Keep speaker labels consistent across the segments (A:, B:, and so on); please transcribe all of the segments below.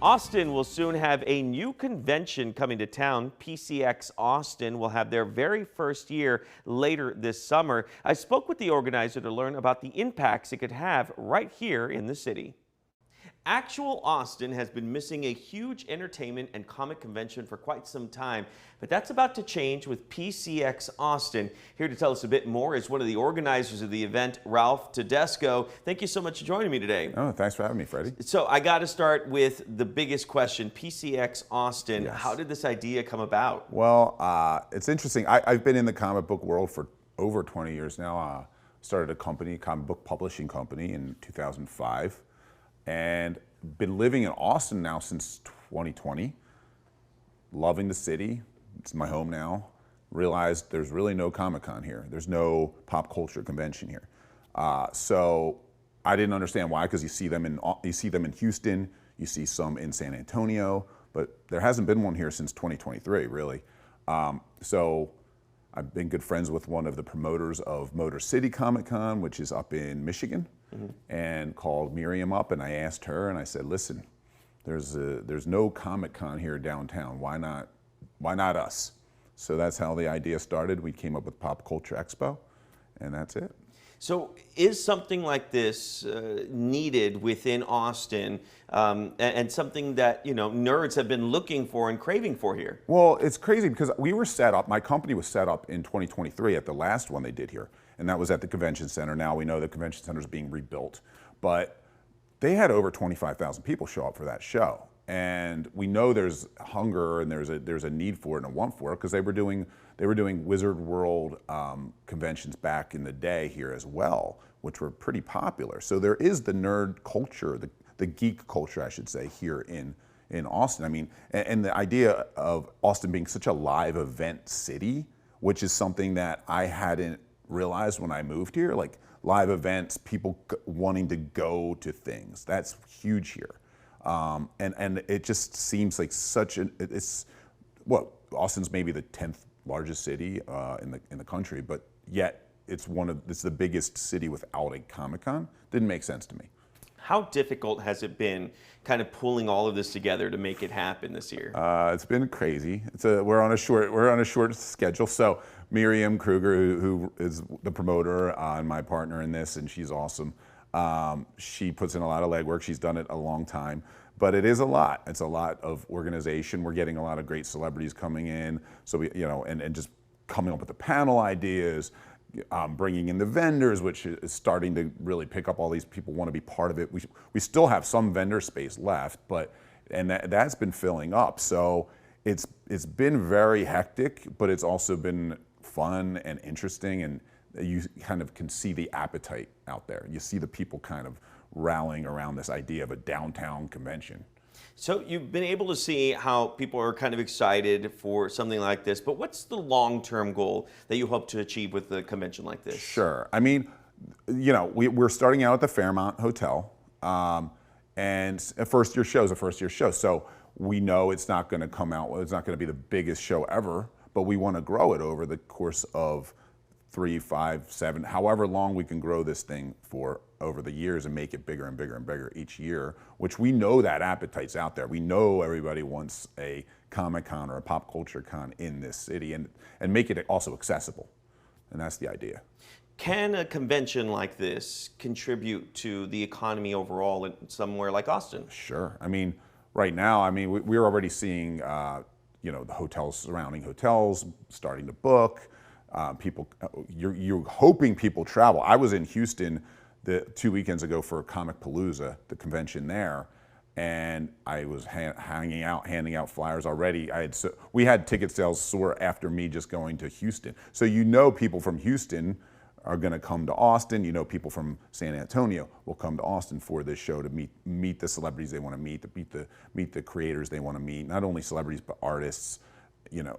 A: Austin will soon have a new convention coming to town. PCX Austin will have their very first year later this summer. I spoke with the organizer to learn about the impacts it could have right here in the city. Actual Austin has been missing a huge entertainment and comic convention for quite some time, but that's about to change with PCX Austin. Here to tell us a bit more is one of the organizers of the event, Ralph Tedesco. Thank you so much for joining me today.
B: Oh, thanks for having me, Freddie.
A: So I got to start with the biggest question, PCX Austin.
B: Yes.
A: How did this idea come about?
B: Well, it's interesting. I've been in the comic book world for over 20 years now. Started a company, comic book publishing company in 2005. And been living in Austin now since 2020. Loving the city. It's my home now. Realized there's really no Comic-Con here. There's no pop culture convention here. So I didn't understand why, because you see them in Houston, you see some in San Antonio, but there hasn't been one here since 2023, really. So I've been good friends with one of the promoters of Motor City Comic-Con, which is up in Michigan. And called Miriam up, and I asked her, and I said, listen, there's no Comic-Con here downtown. Why not us? So that's how the idea started. We came up with Pop Culture Expo, and that's it.
A: So is something like this needed within Austin, and something that, you know, nerds have been looking for and craving for here?
B: Well, it's crazy because we were set up, my company was set up in 2023 at the last one they did here. And that was at the convention center. Now we know the convention center is being rebuilt, but they had over 25,000 people show up for that show. And we know there's hunger and there's a need for it and a want for it, because they were doing Wizard World conventions back in the day here as well, which were pretty popular. So there is the nerd culture, the geek culture, I should say, here in Austin. I mean, and the idea of Austin being such a live event city, which is something that I hadn't realized when I moved here, like live events, people wanting to go to things. That's huge here. And it just seems like Austin's maybe the 10th largest city in the country, but yet it's the biggest city without a Comic-Con. Didn't make sense to me.
A: How difficult has it been kind of pulling all of this together to make it happen this year?
B: It's been crazy. We're on a short schedule. So Miriam Kruger, who is the promoter and my partner in this, and she's awesome. She puts in a lot of legwork. She's done it a long time, but it is a lot. It's a lot of organization. We're getting a lot of great celebrities coming in. So we, and just coming up with the panel ideas. Bringing in the vendors, which is starting to really pick up. All these people want to be part of it. We still have some vendor space left, and that's been filling up. So it's been very hectic, but it's also been fun and interesting, and you kind of can see the appetite out there. You see the people kind of rallying around this idea of a downtown convention.
A: So you've been able to see how people are kind of excited for something like this, but what's the long-term goal that you hope to achieve with a convention like this?
B: Sure. I mean, we're starting out at the Fairmont Hotel, and a first-year show is a first-year show. So we know it's not going to come out, it's not going to be the biggest show ever, but we want to grow it over the course of 3, 5, 7, however long we can grow this thing for over the years and make it bigger and bigger and bigger each year, which we know that appetite's out there. We know everybody wants a Comic-Con or a pop culture con in this city, and make it also accessible. And that's the idea.
A: Can a convention like this contribute to the economy overall in somewhere like Austin?
B: Sure. I mean, right now, we're already seeing, the hotels, surrounding hotels starting to book. You're hoping people travel. I was in Houston 2 weekends ago for Comic Palooza, the convention there, and I was handing out flyers already. We had ticket sales soar after me just going to Houston. So people from Houston are going to come to Austin. People from San Antonio will come to Austin for this show to meet the celebrities they want to meet, to meet the creators they want to meet. Not only celebrities but artists.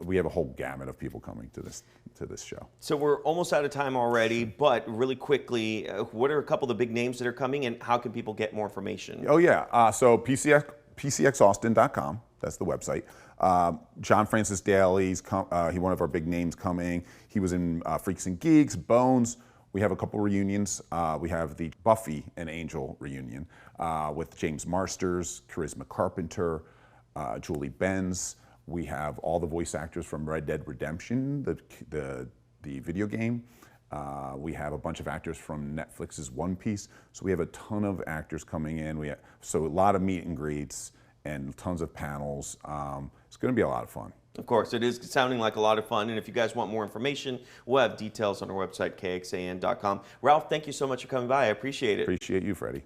B: We have a whole gamut of people coming to this show. So
A: we're almost out of time already, but really quickly, what are a couple of the big names that are coming, and how can people get more information?
B: Oh yeah, so PCXAustin.com, that's the website. John Francis Daly's one of our big names coming. He was in Freaks and Geeks, Bones. We have a couple reunions. We have the Buffy and Angel reunion with James Marsters, Charisma Carpenter, Julie Benz. We have all the voice actors from Red Dead Redemption, the video game. We have a bunch of actors from Netflix's One Piece. So we have a ton of actors coming in. So a lot of meet and greets and tons of panels. It's going to be a lot of fun.
A: Of course, it is sounding like a lot of fun. And if you guys want more information, we'll have details on our website, kxan.com. Ralph, thank you so much for coming by. I appreciate it.
B: Appreciate you, Freddie.